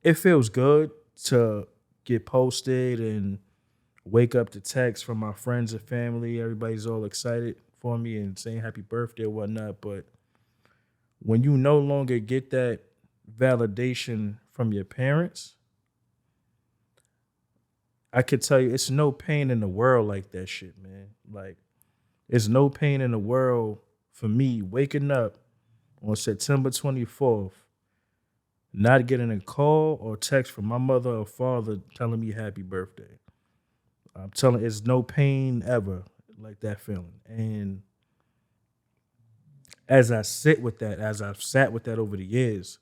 it feels good to get posted and wake up to texts from my friends and family. Everybody's all excited for me and saying happy birthday or whatnot. But when you no longer get that validation from your parents, I could tell you it's no pain in the world like that shit, man. Like, it's no pain in the world for me waking up on September 24th, not getting a call or text from my mother or father telling me happy birthday. I'm telling it's no pain ever like that feeling. And as I sit with that, as I've sat with that over the years,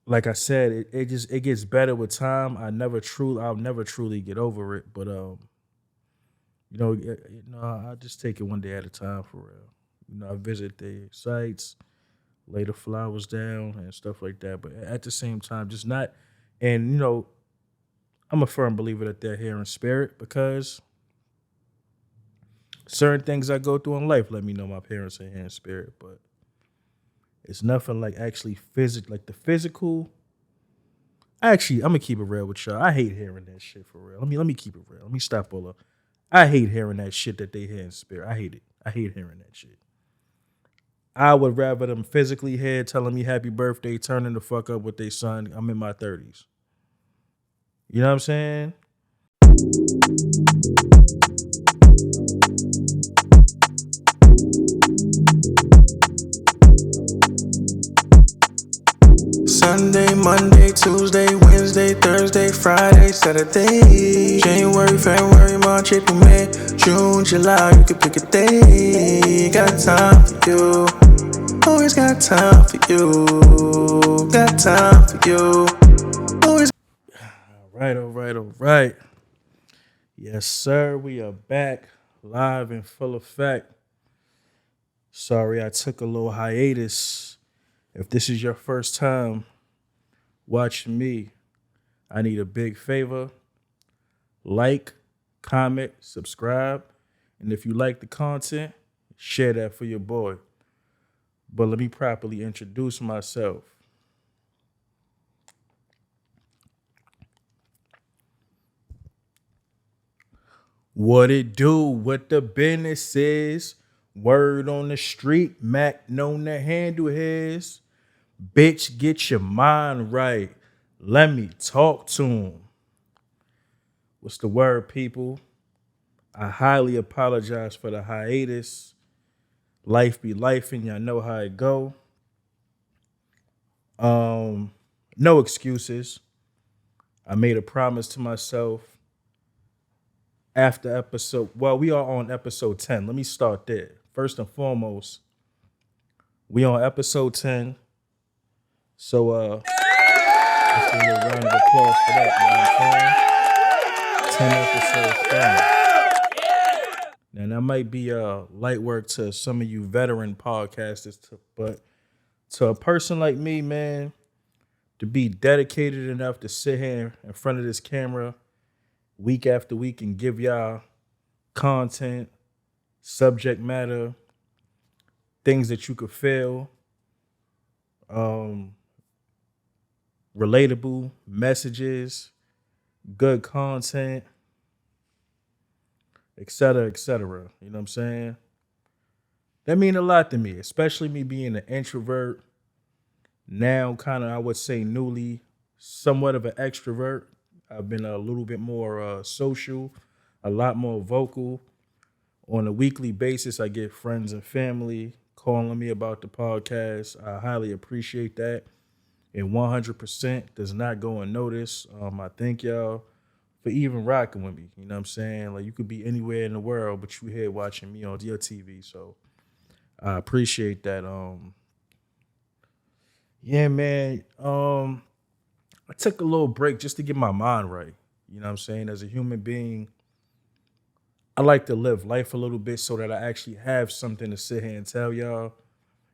like I said, it gets better with time. I'll never truly get over it. But I just take it one day at a time for real. I visit the sites, lay the flowers down and stuff like that. But at the same time, just not. And I'm a firm believer that they're here in spirit because certain things I go through in life let me know my parents are here in spirit. But it's nothing like actually like the physical. Actually, I'm gonna keep it real with y'all. I hate hearing that shit for real. Let me keep it real. Let me stop all up. I hate hearing that shit that they hear in spirit. I hate it. I hate hearing that shit. I would rather them physically hear telling me happy birthday, turning the fuck up with their son. I'm in my 30s. You know what I'm saying? Sunday, Monday, Tuesday, Wednesday, Thursday, Friday, Saturday. January, February, March, April, May, June, July. You can pick a day. Got time for you. Always got time for you. Got time for you. Always. All right. Yes, sir. We are back live in full effect. Sorry, I took a little hiatus. If this is your first time watching me, I need a big favor. Like, comment, subscribe. And if you like the content, share that for your boy. But let me properly introduce myself. What it do, what the business is. Word on the street, Mac known to handle his. Bitch, get your mind right. Let me talk to him. What's the word, people? I highly apologize for the hiatus. Life be life, and y'all know how it go. No excuses. I made a promise to myself after episode. Well, we are on episode 10. Let me start there. First and foremost, we on episode 10. So let's do a little round of applause for that. You know what I'm saying? 10 episodes down. Now that might be light work to some of you veteran podcasters, but to a person like me, man, to be dedicated enough to sit here in front of this camera week after week and give y'all content, subject matter, things that you could feel, relatable messages, good content, et cetera, et cetera. You know what I'm saying? That mean a lot to me, especially me being an introvert. Now, kind of, I would say newly, somewhat of an extrovert. I've been a little bit more social, a lot more vocal. On a weekly basis, I get friends and family calling me about the podcast. I highly appreciate that. And 100% does not go unnoticed. I thank y'all for even rocking with me. You know what I'm saying? Like, you could be anywhere in the world, but you here watching me on your TV. So I appreciate that. Yeah, man. I took a little break just to get my mind right. You know what I'm saying? As a human being, I like to live life a little bit so that I actually have something to sit here and tell y'all.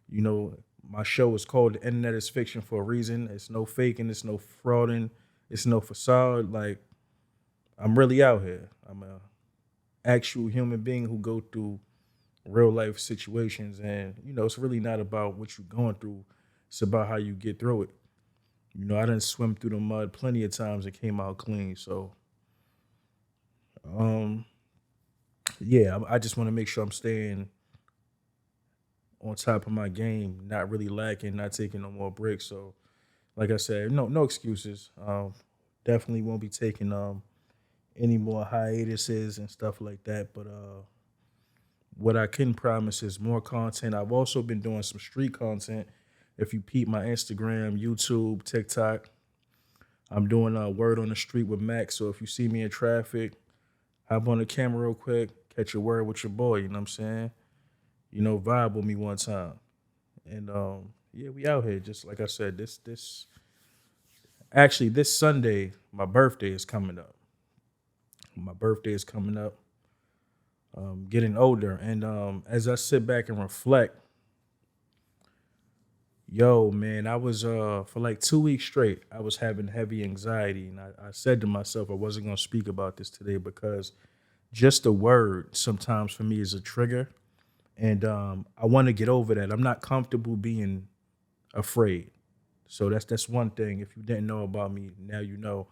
You know, my show is called The Internet is Fiction for a reason. It's no faking, it's no frauding, it's no facade. Like, I'm really out here. I'm a actual human being who go through real life situations. And, it's really not about what you're going through. It's about how you get through it. You know, I didn't swim through the mud plenty of times and came out clean. So, um, yeah, I just want to make sure I'm staying on top of my game, not really lacking, not taking no more breaks. So, like I said, no excuses. Definitely won't be taking any more hiatuses and stuff like that. But what I can promise is more content. I've also been doing some street content. If you peep my Instagram, YouTube, TikTok, I'm doing a word on the street with Max. So if you see me in traffic, hop on the camera real quick, catch a word with your boy. You know what I'm saying? You know, vibe with me one time. And yeah, we out here. Just like I said, this actually this Sunday, my birthday is coming up. My birthday is coming up. Getting older, and as I sit back and reflect, yo, man, I was for like 2 weeks straight, I was having heavy anxiety, and I said to myself I wasn't gonna speak about this today because just the word sometimes for me is a trigger, and I want to get over that. I'm not comfortable being afraid. So that's one thing. If you didn't know about me, now you know.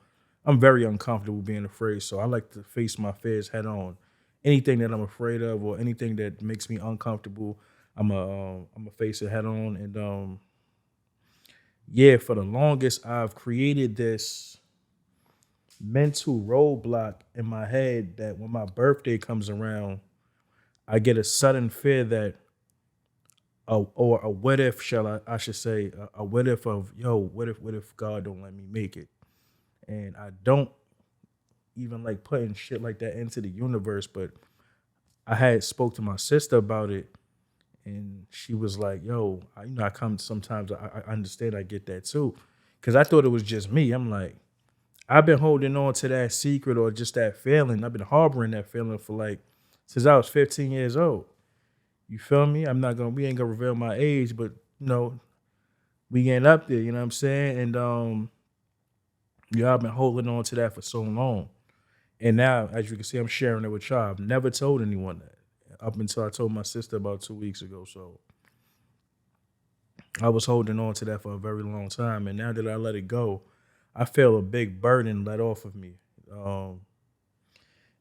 I'm very uncomfortable being afraid. So I like to face my fears head on. Anything that I'm afraid of or anything that makes me uncomfortable, I'm a face it head on. And yeah, for the longest, I've created this mental roadblock in my head that when my birthday comes around, I get a sudden fear that or a what if shall I should say a what if of yo what if God don't let me make it, and I don't even like putting shit like that into the universe. But I had spoke to my sister about it, and she was like, yo, I come sometimes, I understand, I get that too, because I thought it was just me. I'm like, I've been holding on to that secret or just that feeling. I've been harboring that feeling for like since I was 15 years old. You feel me? We ain't gonna reveal my age, but you know, we getting up there, you know what I'm saying? And yeah, I've been holding on to that for so long. And now, as you can see, I'm sharing it with y'all. I've never told anyone that up until I told my sister about 2 weeks ago. So I was holding on to that for a very long time. And now that I let it go, I feel a big burden let off of me. Um,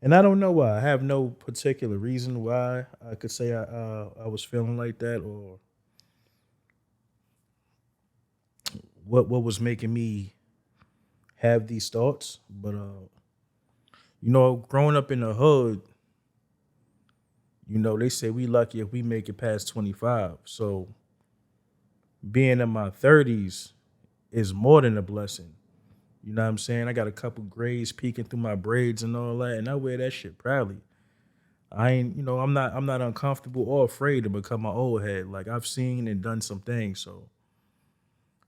and I don't know why. I have no particular reason why I could say I was feeling like that or what was making me have these thoughts. But growing up in the hood, they say we lucky if we make it past 25. So being in my 30s is more than a blessing. You know what I'm saying? I got a couple grays peeking through my braids and all that, and I wear that shit proudly. I ain't, I'm not uncomfortable or afraid to become my old head. Like I've seen and done some things, so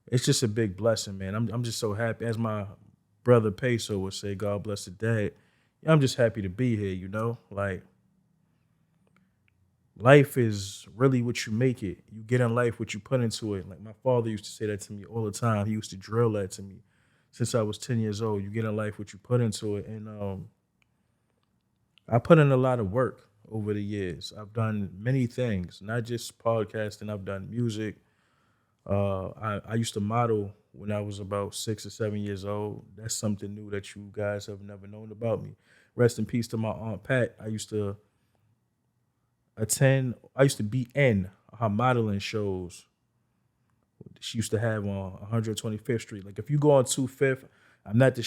it's just a big blessing, man. I'm just so happy. As my brother Peso would say, God bless the dead. I'm just happy to be here. Like life is really what you make it. You get in life what you put into it. Like my father used to say that to me all the time. He used to drill that to me since I was 10 years old. You get in life what you put into it. And I put in a lot of work over the years. I've done many things, not just podcasting. I've done music. I used to model when I was about 6 or 7 years old. That's something new that you guys have never known about me. Rest in peace to my Aunt Pat. I used to be in her modeling shows she used to have on 125th Street. Like if you go on 25th, I'm not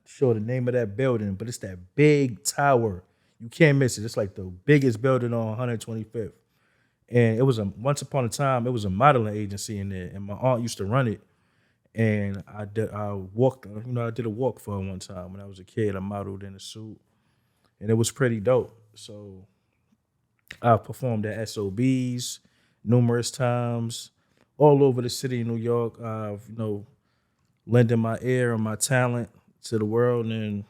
sure the name of that building, but it's that big tower. You can't miss it. It's like the biggest building on 125th. And it was once upon a time, it was a modeling agency in there, and my aunt used to run it. And I did a walk for her one time when I was a kid. I modeled in a suit, and it was pretty dope. So I've performed at SOBs numerous times, all over the city of New York. I've, lending my ear and my talent to the world. And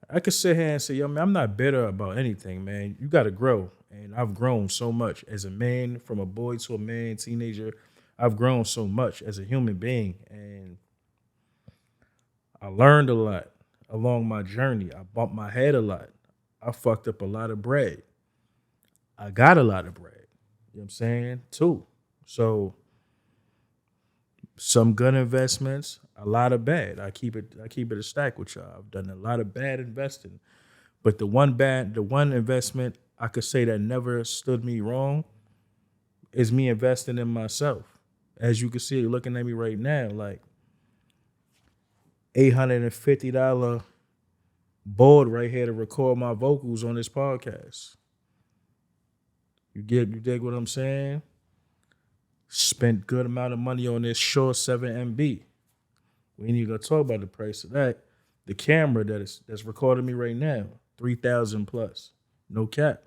I could sit here and say, yo, man, I'm not bitter about anything, man. You got to grow. And I've grown so much as a man, from a boy to a man, teenager. I've grown so much as a human being. And I learned a lot along my journey. I bumped my head a lot. I fucked up a lot of bread. I got a lot of bread. You know what I'm saying? Too. So Some good investments, a lot of bad. I keep it a stack with y'all. I've done a lot of bad investing. But the one investment I could say that never stood me wrong is me investing in myself. As you can see, looking at me right now, like $850 board right here to record my vocals on this podcast. You dig what I'm saying? Spent good amount of money on this Shure 7MB. We ain't even gonna talk about the price of that. The camera that's recording me right now, 3,000 plus. No cap.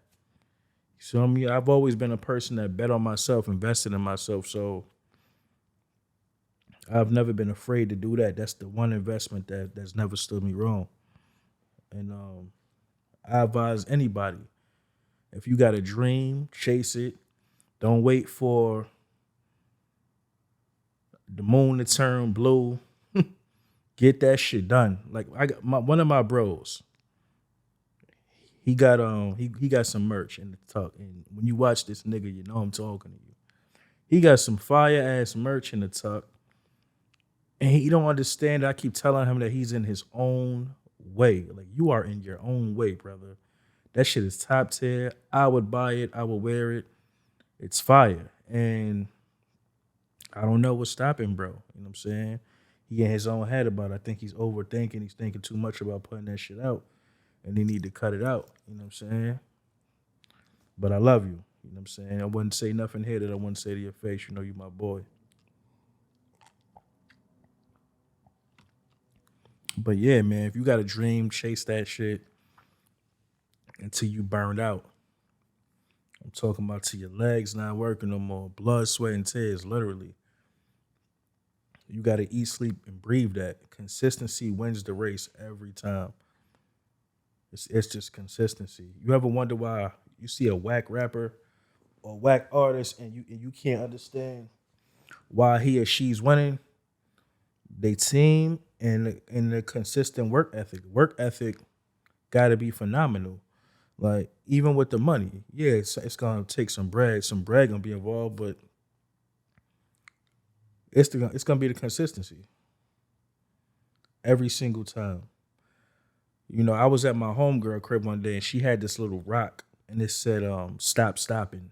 So I mean, I've always been a person that bet on myself, invested in myself. So I've never been afraid to do that. That's the one investment that's never stood me wrong. And I advise anybody, if you got a dream, chase it. Don't wait for the moon to turn blue. Get that shit done. Like I got one of my bros. He got he got some merch in the tuck. And when you watch this nigga, you know I'm talking to you. He got some fire ass merch in the tuck. And he don't understand. I keep telling him that he's in his own way. Like, you are in your own way, brother. That shit is top tier. I would buy it. I would wear it. It's fire. And I don't know what's stopping, bro. You know what I'm saying? He in his own head about it. I think he's overthinking. He's thinking too much about putting that shit out. And he need to cut it out. You know what I'm saying? But I love you. You know what I'm saying? I wouldn't say nothing here that I wouldn't say to your face. You know you my boy. But yeah, man, if you got a dream, chase that shit until you burned out. I'm talking about till your legs not working no more. Blood, sweat, and tears, literally. You got to eat, sleep, and breathe that. Consistency wins the race every time. It's just consistency. You ever wonder why you see a whack rapper or whack artist and you can't understand why he or she's winning? They team and the consistent work ethic. Work ethic got to be phenomenal. Like, even with the money, yeah, it's gonna take some bread. Some bread gonna be involved, but it's gonna be the consistency every single time. You know, I was at my homegirl crib one day and she had this little rock and it said "Stop Stopping,"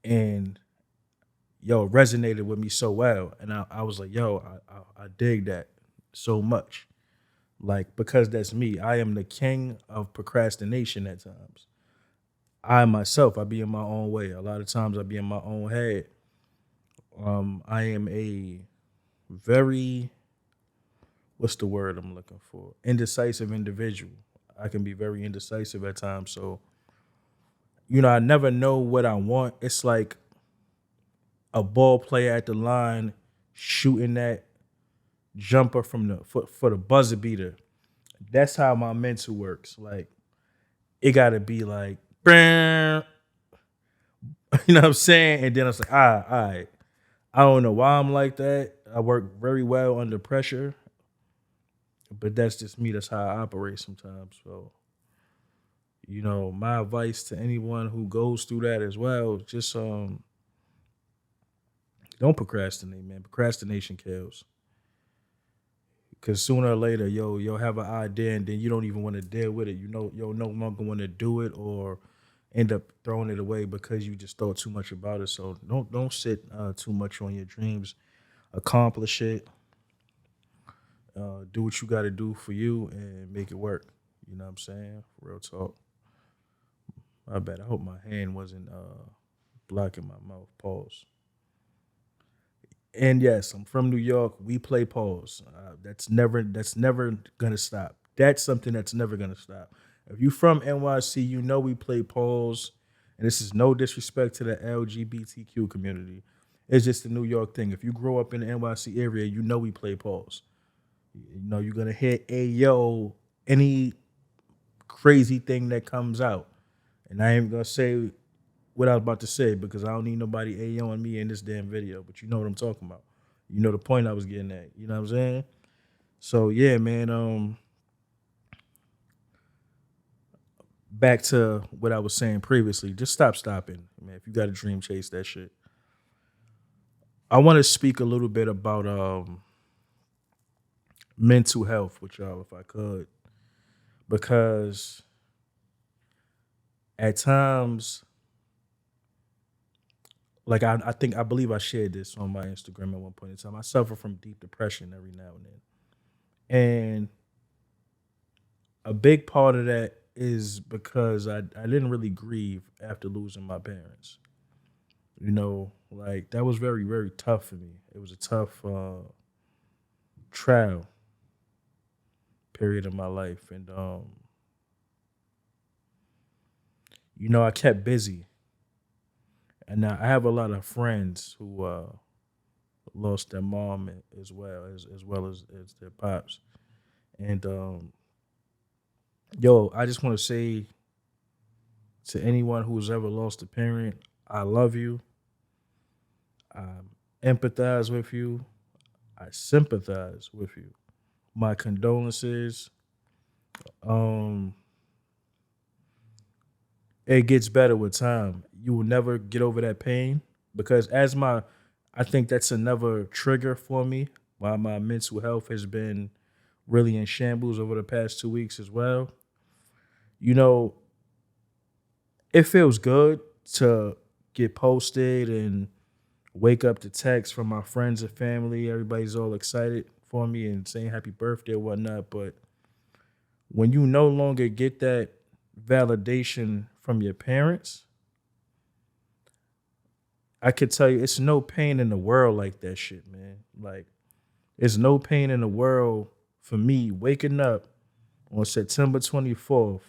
and yo, it resonated with me so well, and I was like, yo, I dig that so much. Like, because that's me. I am the king of procrastination at times. I myself, I be in my own way. A lot of times I be in my own head. I am a very, what's the word I'm looking for? Indecisive individual. I can be very indecisive at times. So, you know, I never know what I want. It's like a ball player at the line shooting that jumper from the for the buzzer beater. That's how my mental works. Like, it gotta be like, you know what I'm saying? And then I was like, all right. I don't know why I'm like that. I work very well under pressure, but that's just me. That's how I operate sometimes. So, you know, my advice to anyone who goes through that as well, just don't procrastinate, man. Procrastination kills. Because sooner or later, you'll have an idea and then you don't even want to deal with it. You know, you'll no longer want to do it or end up throwing it away because you just thought too much about it. So don't sit too much on your dreams. Accomplish it. Do what you got to do for you and make it work. You know what I'm saying? Real talk. I bet. I hope my hand wasn't blocking my mouth. Pause. And yes, I'm from New York. We play pause. That's never gonna stop. That's something that's never gonna stop. If you from NYC, you know we play pause. And this is no disrespect to the LGBTQ community. It's just a New York thing. If you grow up in the NYC area, you know we play pause. You know you're gonna hit Ayo any crazy thing that comes out. And I ain't gonna say what I was about to say because I don't need nobody Ayoing me in this damn video. But you know what I'm talking about. You know the point I was getting at. You know what I'm saying? So yeah, man. Back to what I was saying previously. Just stop stopping, man. If you got a dream, chase that shit. I want to speak a little bit about mental health with y'all, if I could, because at times, like I think I believe I shared this on my Instagram at one point in time. I suffer from deep depression every now and then, and a big part of that is because I didn't really grieve after losing my parents. Like that was very, very tough for me. It was a tough trial period of my life. And I kept busy. And now I have a lot of friends who lost their mom as well as their pops. And I just want to say to anyone who's ever lost a parent, I love you. I empathize with you. I sympathize with you. My condolences. Um, it gets better with time. You will never get over that pain because I think that's another trigger for me. Why my mental health has been really in shambles over the past 2 weeks as well. You know, it feels good to get posted and wake up to texts from my friends and family. Everybody's all excited for me and saying happy birthday or whatnot. But when you no longer get that validation from your parents, I could tell you it's no pain in the world like that shit, man. Like, it's no pain in the world for me waking up on September 24th,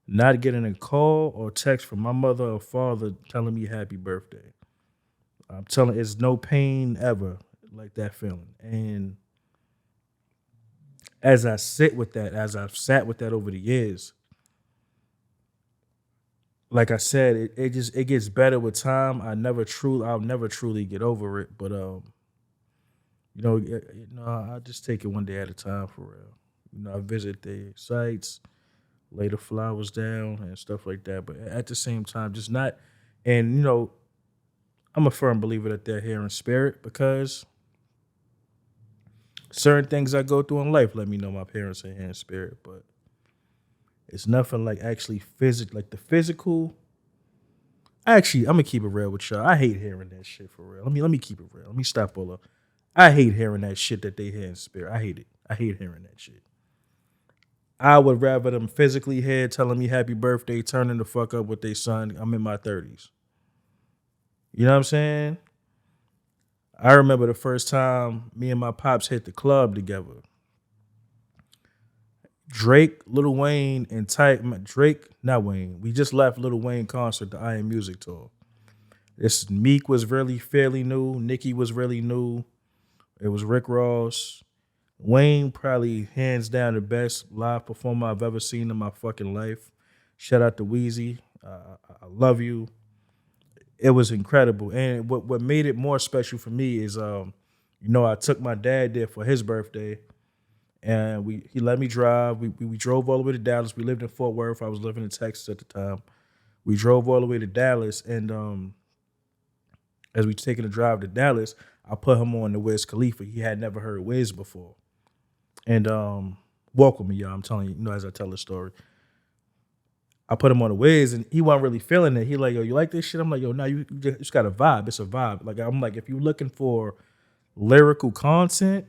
not getting a call or text from my mother or father telling me happy birthday. I'm telling it's no pain ever like that feeling. And as I sit with that, as I've sat with that over the years, like I said, it gets better with time. I'll never truly get over it. But I just take it one day at a time for real. I visit the sites, lay the flowers down and stuff like that. But at the same time, just not. And I'm a firm believer that they're here in spirit because certain things I go through in life let me know my parents are here in spirit. But it's nothing like actually like the physical. Actually, I'm gonna keep it real with y'all. I hate hearing that shit for real. Let me keep it real. Let me stop all up. I hate hearing that shit that they hear in spirit. I hate it. I hate hearing that shit. I would rather them physically here telling me happy birthday, turning the fuck up with their son. I'm in my 30s. You know what I'm saying? I remember the first time me and my pops hit the club together. Drake, Lil Wayne, and Drake, not Wayne. We just left Lil Wayne concert, the I Am Music tour. This Meek was really fairly new. Nicki was really new. It was Rick Ross. Wayne probably hands down the best live performer I've ever seen in my fucking life. Shout out to Wheezy. I love you. It was incredible. And what made it more special for me is, I took my dad there for his birthday. And he let me drive. We drove all the way to Dallas. We lived in Fort Worth. I was living in Texas at the time. We drove all the way to Dallas, and as we taking a drive to Dallas, I put him on the Wiz Khalifa. He had never heard Wiz before, and walk with me, y'all. I'm telling you, as I tell the story, I put him on the Wiz, and he wasn't really feeling it. He like, yo, you like this shit? I'm like, yo, no, you just got a vibe. It's a vibe. Like I'm like, if you're looking for lyrical content,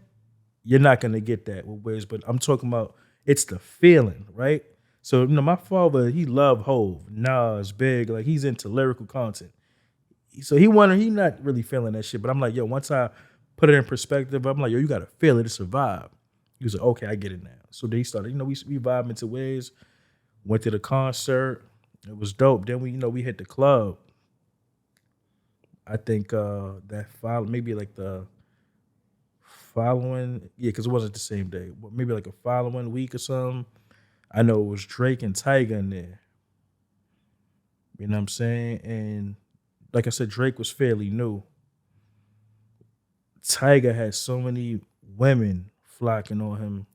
you're not gonna get that with Wiz, but I'm talking about it's the feeling, right? So my father, he loved Hove, Nas, Big, like he's into lyrical content. So he not really feeling that shit. But I'm like, yo, once I put it in perspective, I'm like, yo, you gotta feel it. It's a vibe. He was like, okay, I get it now. So then he started, we vibing into Wiz, went to the concert. It was dope. Then we hit the club. I think that maybe like the following, because it wasn't the same day, but maybe like a following week or something. I know it was Drake and Tyga in there. You know what I'm saying? And like I said, Drake was fairly new. Tyga had so many women flocking on him.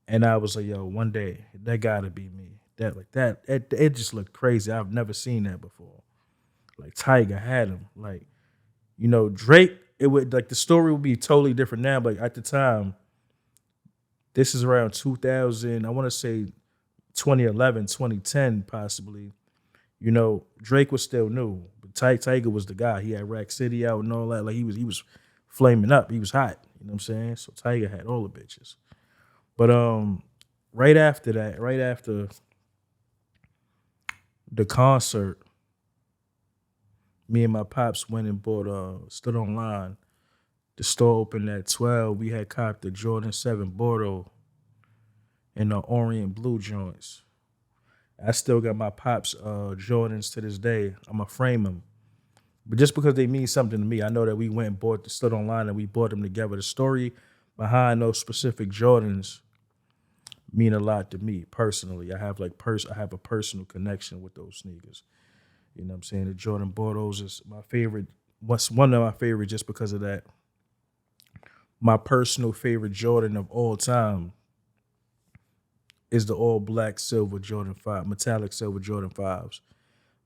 And I was like, yo, one day, that gotta be me. It just looked crazy. I've never seen that before. Like Tyga had him. Like, Drake, it would like the story would be totally different now, but at the time, this is around 2000, I want to say 2011, 2010, possibly. Drake was still new, but Tiger was the guy. He had Rack City out and all that. Like he was flaming up. He was hot. You know what I'm saying? So Tiger had all the bitches. But right after that, right after the concert, me and my pops went and bought stood online. The store opened at 12. We had copped the Jordan 7 Bordeaux and the Orient Blue joints. I still got my pops Jordans to this day. I'ma frame them. But just because they mean something to me, I know that we went and stood online and we bought them together. The story behind those specific Jordans mean a lot to me personally. I have a personal connection with those sneakers. You know what I'm saying? The Jordan Bordeaux is my favorite. What's one of my favorite just because of that. My personal favorite Jordan of all time is the all black silver Jordan 5, metallic silver Jordan 5s.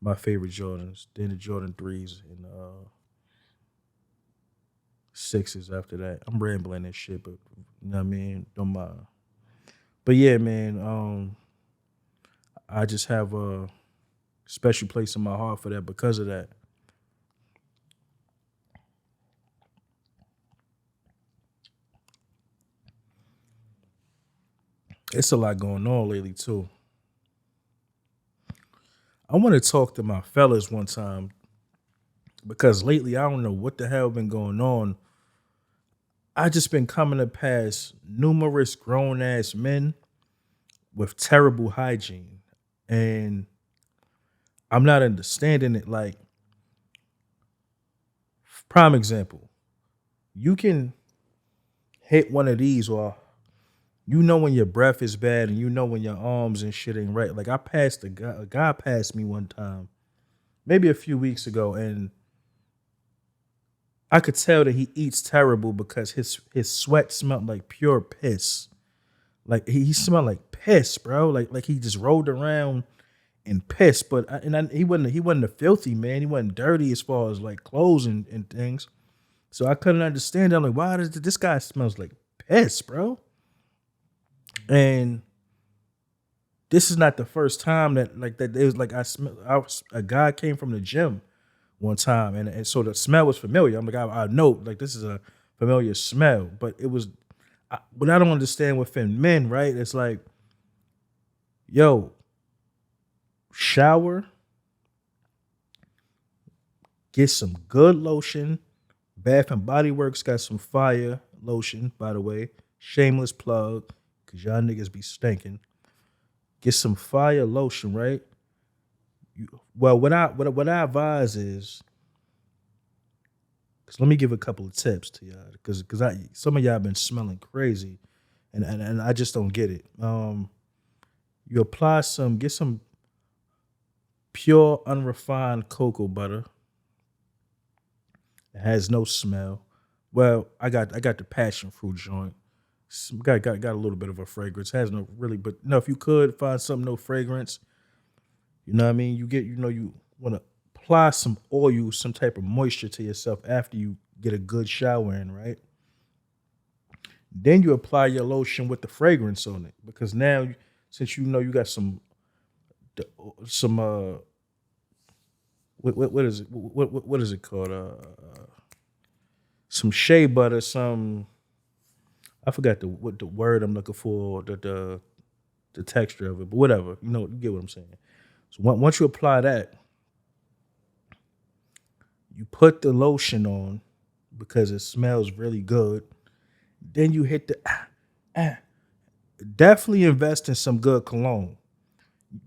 My favorite Jordans. Then the Jordan 3s and 6s after that. I'm rambling and shit, but you know what I mean? Don't mind. But yeah, man, I just have a special place in my heart for that because of that. It's a lot going on lately too. I want to talk to my fellas one time because lately I don't know what the hell been going on. I just been coming to pass numerous grown ass men with terrible hygiene, and I'm not understanding it. Like, prime example, you can hit one of these, or when your breath is bad, and when your arms and shit ain't right. Like I passed a guy passed me one time, maybe a few weeks ago, and I could tell that he eats terrible because his sweat smelled like pure piss. Like he smelled like piss, bro. Like he just rolled around in piss. But he wasn't a filthy man. He wasn't dirty as far as like clothes and things. So I couldn't understand. I'm like, why does this guy smells like piss, bro? And this is not the first time that it was like a guy came from the gym one time, and so the smell was familiar. I'm like, I know, like this is a familiar smell, but it was. What I don't understand within men, right? It's like, yo, shower, get some good lotion. Bath and Body Works got some fire lotion, by the way. Shameless plug, cause y'all niggas be stinking. Get some fire lotion, right? What I advise is, cause let me give a couple of tips to y'all, cause some of y'all been smelling crazy, and I just don't get it. You get some pure unrefined cocoa butter. It has no smell. Well, I got the passion fruit joint. Got a little bit of a fragrance. Has no really, but if you could find something no fragrance, you know what I mean? You want to apply some oil, some type of moisture to yourself after you get a good shower in, right? Then you apply your lotion with the fragrance on it, because now since you got some what is it? What is it called? Some shea butter, some I forgot the word I'm looking for, the texture of it, but whatever. You get what I'm saying. So once you apply that, you put the lotion on because it smells really good. Then you hit definitely invest in some good cologne.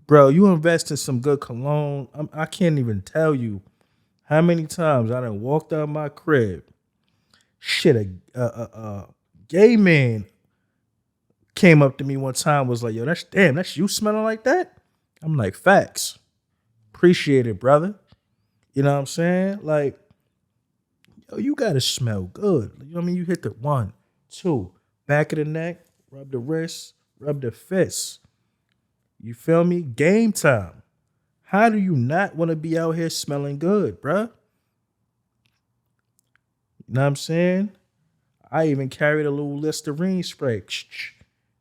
Bro, you invest in some good cologne. I can't even tell you how many times I done walked out of my crib. Shit, a gay man came up to me one time, was like, yo, that's you smelling like that? I'm like, facts. Appreciate it, brother. You know what I'm saying? Like, yo, you gotta smell good. You know what I mean? You hit the 1, 2, back of the neck, rub the wrist, rub the fist. You feel me? Game time. How do you not want to be out here smelling good, bruh? You know what I'm saying? I even carried a little Listerine spray.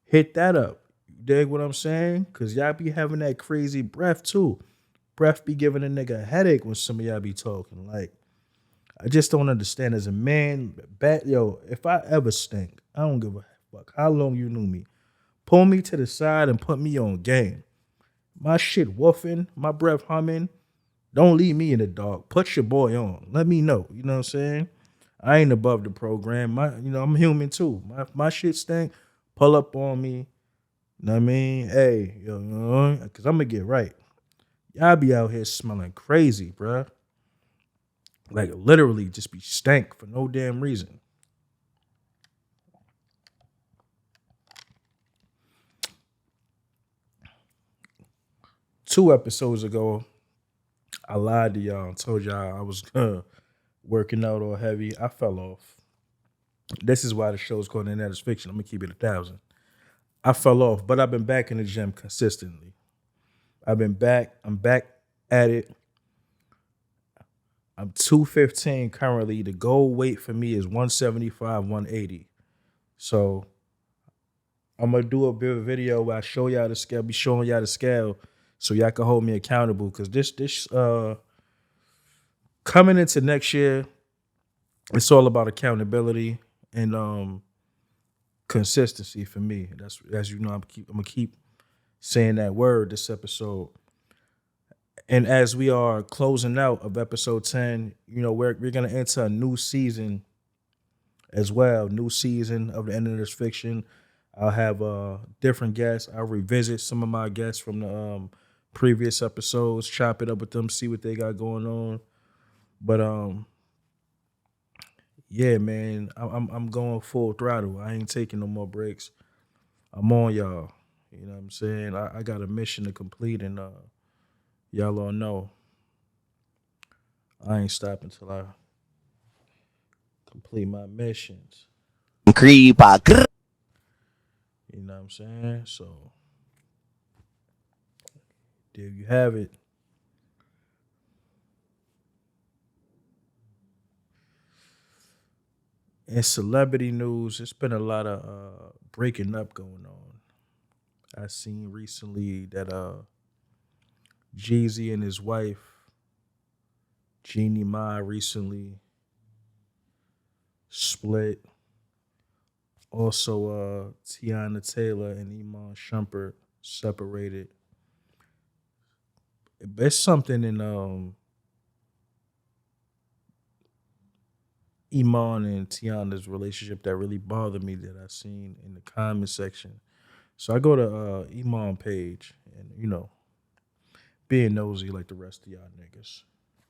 Hit that up. You dig what I'm saying? Cause y'all be having that crazy breath too. Breath be giving a nigga a headache when some of y'all be talking. Like, I just don't understand as a man. If I ever stink, I don't give a fuck how long you knew me. Pull me to the side and put me on game. My shit woofing, my breath humming. Don't leave me in the dark. Put your boy on. Let me know. You know what I'm saying? I ain't above the program. I'm human too. My shit stink. Pull up on me. You know what I mean? Hey, cause I'm gonna get right. Y'all be out here smelling crazy, bruh. Like literally just be stank for no damn reason. Two episodes ago, I lied to y'all and told y'all I was working out all heavy. I fell off. This is why the show's called The Net is Fiction. I'm gonna keep it 1,000. I fell off, but I've been back in the gym consistently. I've been back. I'm back at it. I'm 215 currently. The goal weight for me is 175, 180. So I'm gonna do a bit of a video where I show y'all the scale, be showing y'all the scale so y'all can hold me accountable. Cause this coming into next year, it's all about accountability and consistency for me. That's as you know, I'm gonna keep saying that word this episode. And as we are closing out of episode 10, we're gonna enter a new season as well. New season of the End of This Fiction. I'll have different guests. I'll revisit some of my guests from the previous episodes, chop it up with them, see what they got going on. But yeah, man, I'm going full throttle. I ain't taking no more breaks. I'm on y'all. You know what I'm saying? I got a mission to complete, and y'all all know I ain't stopping till I complete my missions. Creeper. You know what I'm saying? So there you have it. In celebrity news, it's been a lot of breaking up going on. I seen recently that Jeezy and his wife, Jeannie Mai, recently split. Also, Tiana Taylor and Iman Shumpert separated. It's something in Iman and Tiana's relationship that really bothered me that I seen in the comment section. So I go to Iman page and being nosy like the rest of y'all niggas.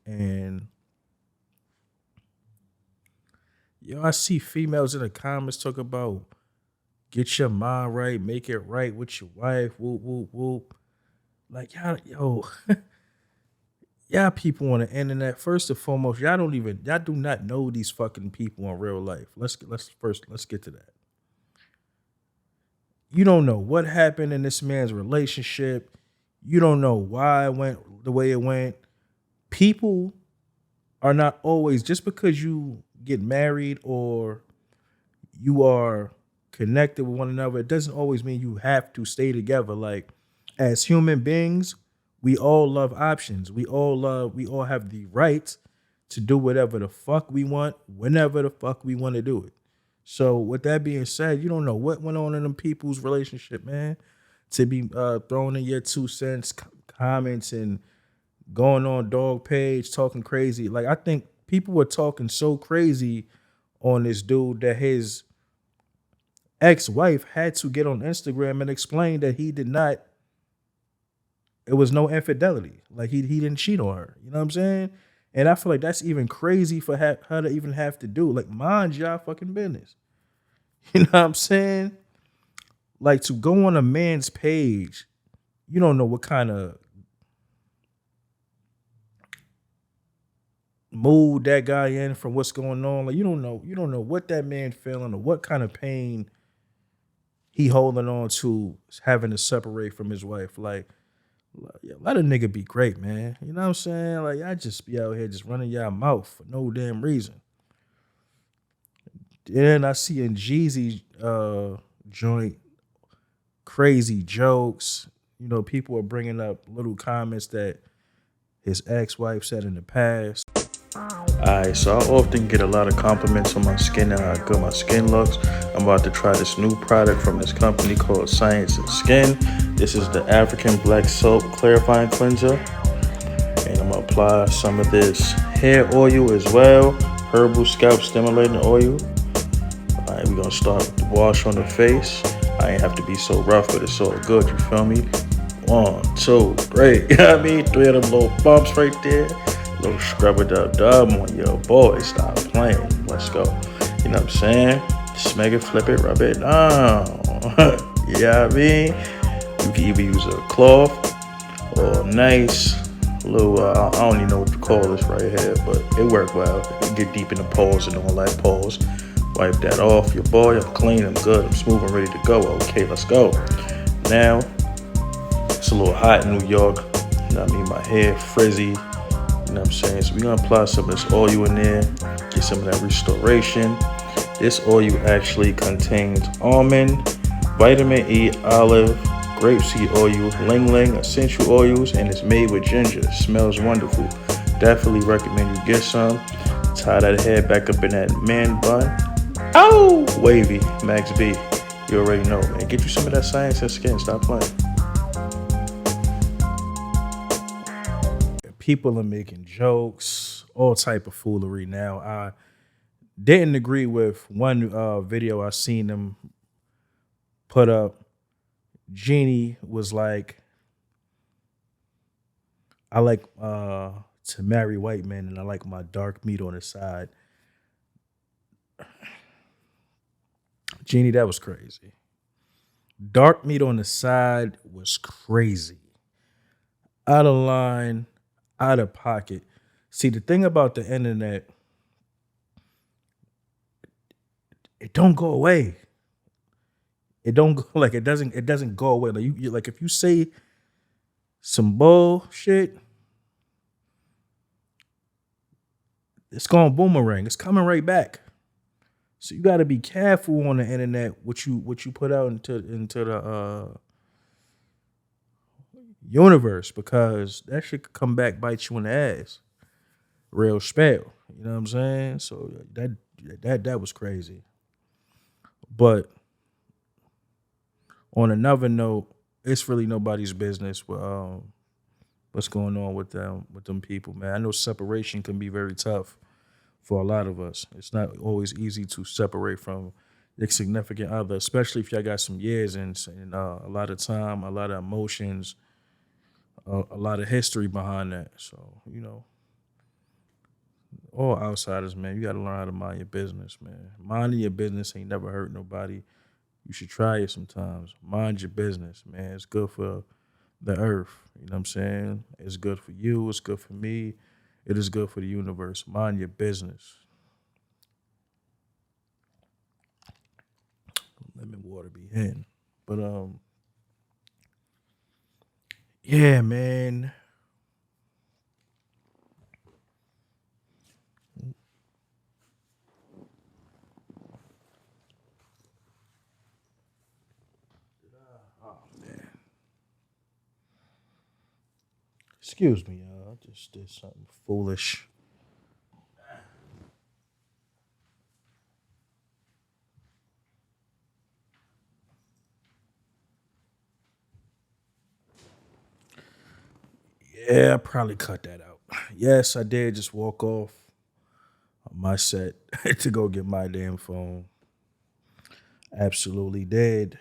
And I see females in the comments talk about get your mind right, make it right with your wife, whoop, whoop, whoop. Like, y'all people on the internet, first and foremost, y'all do not know these fucking people in real life. Let's get to that. You don't know what happened in this man's relationship. You don't know why it went the way it went. People are not always, just because you get married or you are connected with one another, it doesn't always mean you have to stay together. Like, as human beings, we all love options. We all have the right to do whatever the fuck we want, whenever the fuck we want to do it. So with that being said, you don't know what went on in them people's relationship, man, to be throwing in your 2 cents, comments, and going on dog page talking crazy. Like, I think people were talking so crazy on this dude that his ex-wife had to get on Instagram and explain that it was no infidelity. Like, he didn't cheat on her. You know what I'm saying? And I feel like that's even crazy for her to even have to do. Like, mind y'all fucking business. You know what I'm saying? Like, to go on a man's page, you don't know what kind of mood that guy in from what's going on. Like, you don't know what that man feeling or what kind of pain he holding on to having to separate from his wife. Like, let a nigga be great, man. You know what I'm saying? Like, I just be out here just running y'all mouth for no damn reason. Then I see in Jeezy joint crazy jokes. You know, people are bringing up little comments that his ex-wife said in the past. Alright, so I often get a lot of compliments on my skin and how good my skin looks. I'm about to try this new product from this company called Science and Skin. This is the African Black Soap Clarifying Cleanser. And I'm gonna apply some of this hair oil as well. Herbal scalp stimulating oil. Alright, we're gonna start with the wash on the face. I ain't have to be so rough, but it's all good, you feel me? 1, 2, 3. You know what I mean? 3 of them little bumps right there. Little scrub it up dub on your boy. Stop playing. Let's go. You know what I'm saying? Smeg it, flip it, rub it down. You know what I mean? You can either use a cloth or a nice little, I don't even know what to call this right here, but it worked well. You get deep in the pores and all that pores. Wipe that off. Your boy, I'm clean, I'm good, I'm smooth, I'm ready to go. Okay, let's go. Now, it's a little hot in New York. You know what I mean? My hair frizzy. You know what I'm saying? So we're going to apply some of this oil in there, get some of that restoration. This oil actually contains almond, vitamin E, olive, grapeseed oil, ling ling, essential oils, and it's made with ginger. It smells wonderful. Definitely recommend you get some. Tie that hair back up in that man bun. Oh, wavy, Max B. You already know, man. Get you some of that Science and Skin. Stop playing. People are making jokes, all type of foolery now. I didn't agree with one video I seen them put up. Jeannie was like, I like to marry white men and I like my dark meat on the side. Jeannie, that was crazy. Dark meat on the side was crazy. Out of line, out of pocket. See, the thing about the internet, it don't go away. It don't go like it doesn't go away. Like you like if you say some bullshit, it's going boomerang. It's coming right back. So you got to be careful on the internet what you put out into the universe, because that shit could come back bite you in the ass. Real spell. You know what I'm saying? So that was crazy. But on another note, it's really nobody's business what's going on with them people, man. I know separation can be very tough for a lot of us. It's not always easy to separate from your significant other, especially if y'all got some years and a lot of time, a lot of emotions, a lot of history behind that. So, you know, all outsiders, man, you got to learn how to mind your business, man. Minding your business ain't never hurt nobody. You should try it sometimes. Mind your business, man. It's good for the earth. You know what I'm saying? It's good for you. It's good for me. It is good for the universe. Mind your business. Lemon water be hitting. But yeah, man. Excuse me, y'all. I just did something foolish. Yeah, I probably cut that out. Yes, I did just walk off my set to go get my damn phone. Absolutely did.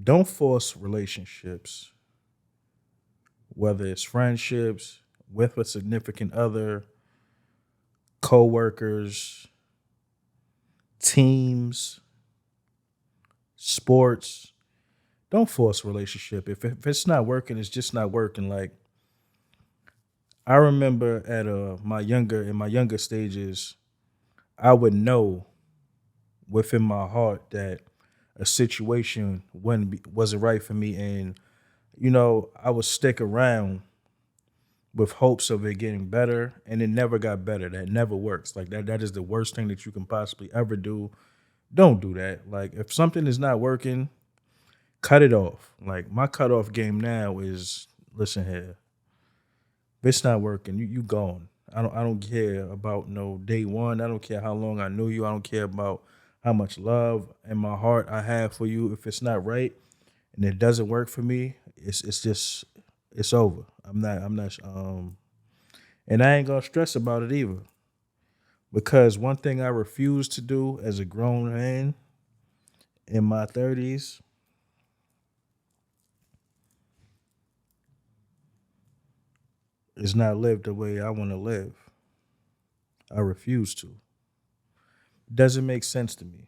Don't force relationships, whether it's friendships, with a significant other, co-workers, teams, sports. Don't force a relationship. If it's not working, it's just not working. Like, I remember at in my younger stages, I would know within my heart that a situation wasn't right for me, and you know I would stick around with hopes of it getting better, and it never got better. That never works. Like that is the worst thing that you can possibly ever do. Don't do that. Like if something is not working, cut it off. Like my cutoff game now is listen here. If it's not working, you gone. I don't care about no day one. I don't care how long I knew you. I don't care about how much love in my heart I have for you. If it's not right and it doesn't work for me, it's just it's over. I'm not and I ain't gonna stress about it either. Because one thing I refuse to do as a grown man in my 30s is not live the way I want to live. I refuse to. Doesn't make sense to me.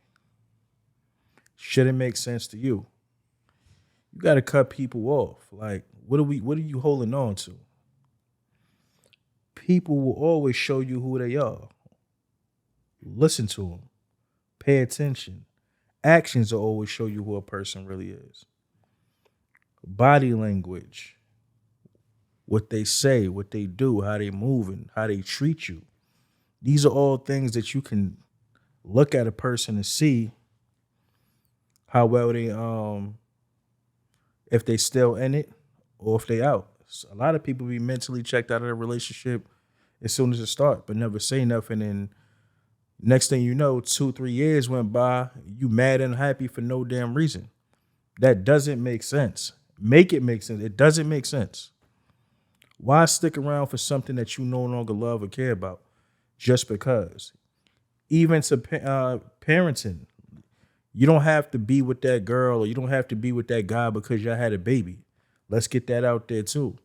Shouldn't make sense to you. You got to cut people off. Like, what are you holding on to? People will always show you who they are. Listen to them. Pay attention. Actions will always show you who a person really is. Body language, what they say, what they do, how they moving, how they treat you. These are all things that you can look at a person and see how well they if they still in it or if they out. So a lot of people be mentally checked out of their relationship as soon as it start, but never say nothing. And next thing you know, 2-3 years went by, you mad and happy for no damn reason. That doesn't make sense. Make it make sense. It doesn't make sense. Why stick around for something that you no longer love or care about just because? Even to parenting, you don't have to be with that girl or you don't have to be with that guy because y'all had a baby. Let's get that out there too.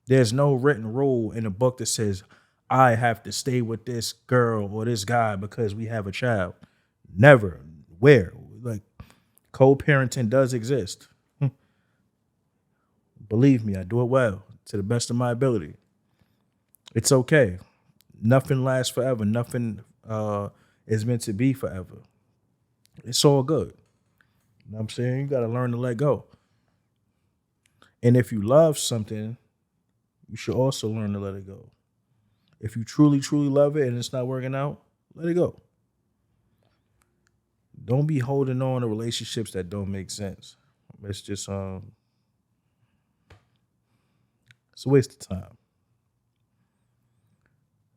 There's no written rule in a book that says, I have to stay with this girl or this guy because we have a child. Never. Where? Like, co-parenting does exist. Believe me, I do it well to the best of my ability. It's okay. Nothing lasts forever. Nothing is meant to be forever. It's all good. You know what I'm saying? You got to learn to let go. And if you love something, you should also learn to let it go. If you truly, truly love it and it's not working out, let it go. Don't be holding on to relationships that don't make sense. It's just it's a waste of time.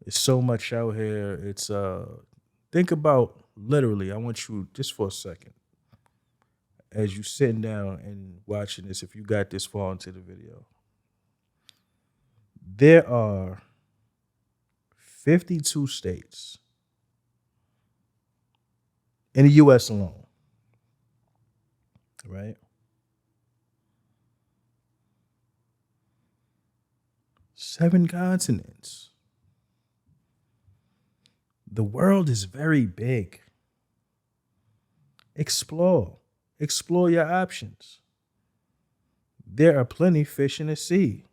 It's so much out here. It's think about literally, I want you just for a second, as you sitting down and watching this, if you got this far into the video. There are 52 states in the US alone, right? 7 continents. The world is very big. Explore. Explore your options. There are plenty fish in the sea.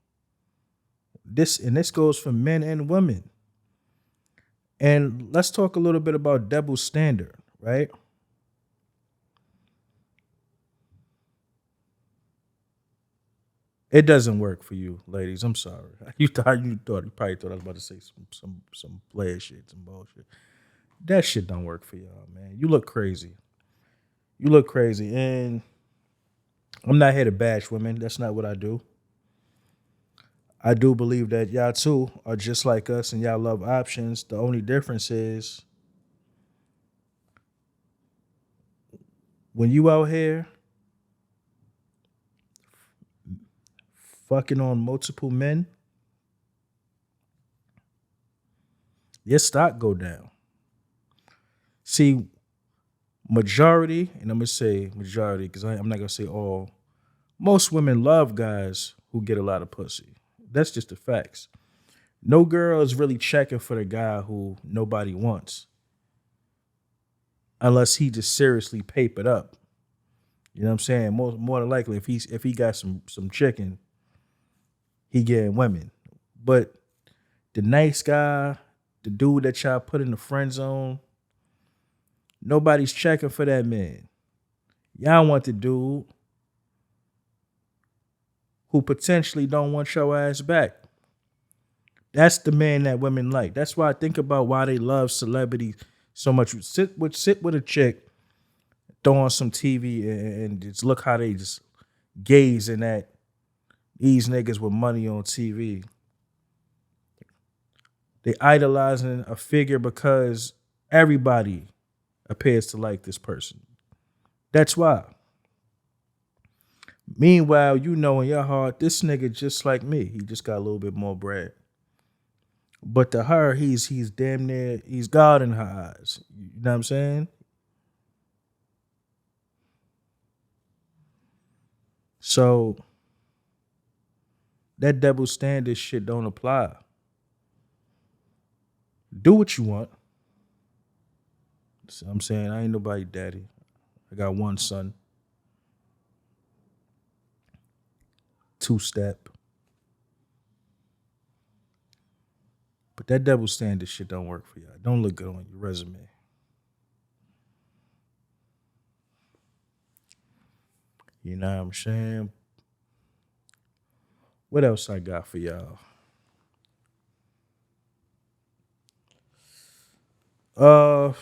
This goes for men and women. And let's talk a little bit about double standard, right? It doesn't work for you, ladies. I'm sorry. You probably thought I was about to say some player shit, some bullshit. That shit don't work for y'all, man. You look crazy. You look crazy. And I'm not here to bash women. That's not what I do. I do believe that y'all too are just like us and y'all love options. The only difference is when you out here fucking on multiple men, your stock go down. See, majority, and I'm going to say majority because I'm not going to say all, most women love guys who get a lot of pussy. That's just the facts. No girl is really checking for the guy who nobody wants unless he just seriously papered up. You know what I'm saying? More than likely, if he got some chicken, he getting women. But the nice guy, the dude that y'all put in the friend zone, nobody's checking for that man. Y'all want the dude who potentially don't want your ass back. That's the man that women like. That's why I think about why they love celebrities so much. You sit with a chick, throw on some TV, and just look how they just gazing at these niggas with money on TV. They idolizing a figure because everybody appears to like this person. That's why. Meanwhile, you know in your heart, this nigga just like me. He just got a little bit more bread. But to her, he's damn near, he's God in her eyes. You know what I'm saying? So that double standard shit don't apply. Do what you want. So I'm saying I ain't nobody daddy. I got one son. 2-step. But that double standard shit don't work for y'all. Don't look good on your resume. You know what I'm saying? What else I got for y'all? Uh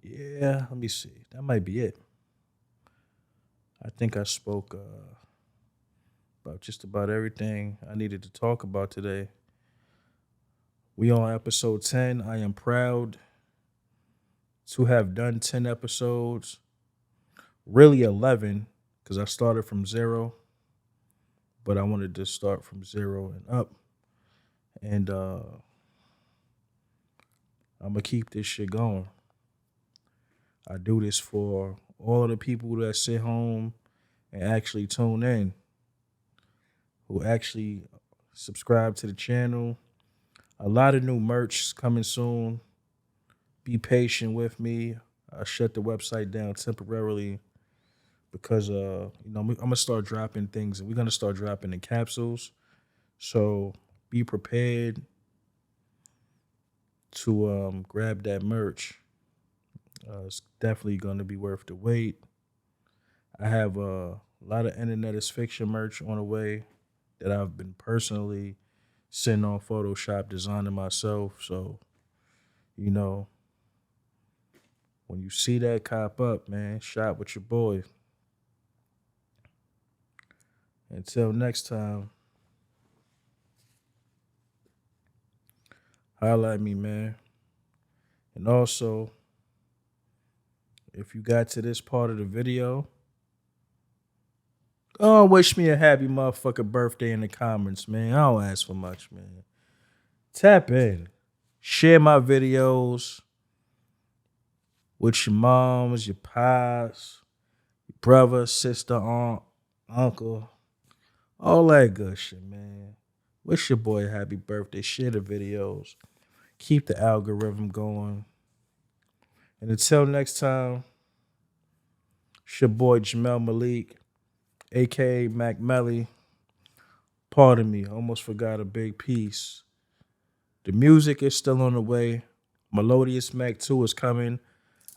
yeah, let me see. That might be it. I think I spoke about just about everything I needed to talk about today. We on episode 10. I am proud to have done 10 episodes. Really 11, because I started from 0, but I wanted to start from 0 and up. And I'm going to keep this shit going. I do this for all of the people that sit home and actually tune in, who actually subscribe to the channel. A lot of new merch coming soon. Be patient with me. I shut the website down temporarily because I'm gonna start dropping things, and we're gonna start dropping in capsules. So be prepared to grab that merch. It's definitely gonna be worth the wait. I have a lot of Internet is Fiction merch on the way that I've been personally sitting on Photoshop designing myself. So, you know, when you see that cop up, man, shop with your boy. Until next time, holla at me, man. And also, if you got to this part of the video, oh, wish me a happy motherfucking birthday in the comments, man. I don't ask for much, man. Tap in. Share my videos with your moms, your pops, your brother, sister, aunt, uncle, all that good shit, man. Wish your boy a happy birthday. Share the videos. Keep the algorithm going. And until next time, it's your boy Jamel Malik, a.k.a. Mac Melly. Pardon me, almost forgot a big piece. The music is still on the way. Melodious Mac 2 is coming.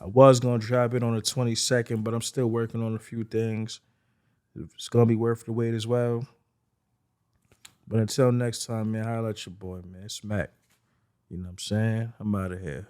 I was going to drop it on the 22nd, but I'm still working on a few things. It's going to be worth the wait as well. But until next time, man, holla at your boy, man. It's Mac. You know what I'm saying? I'm out of here.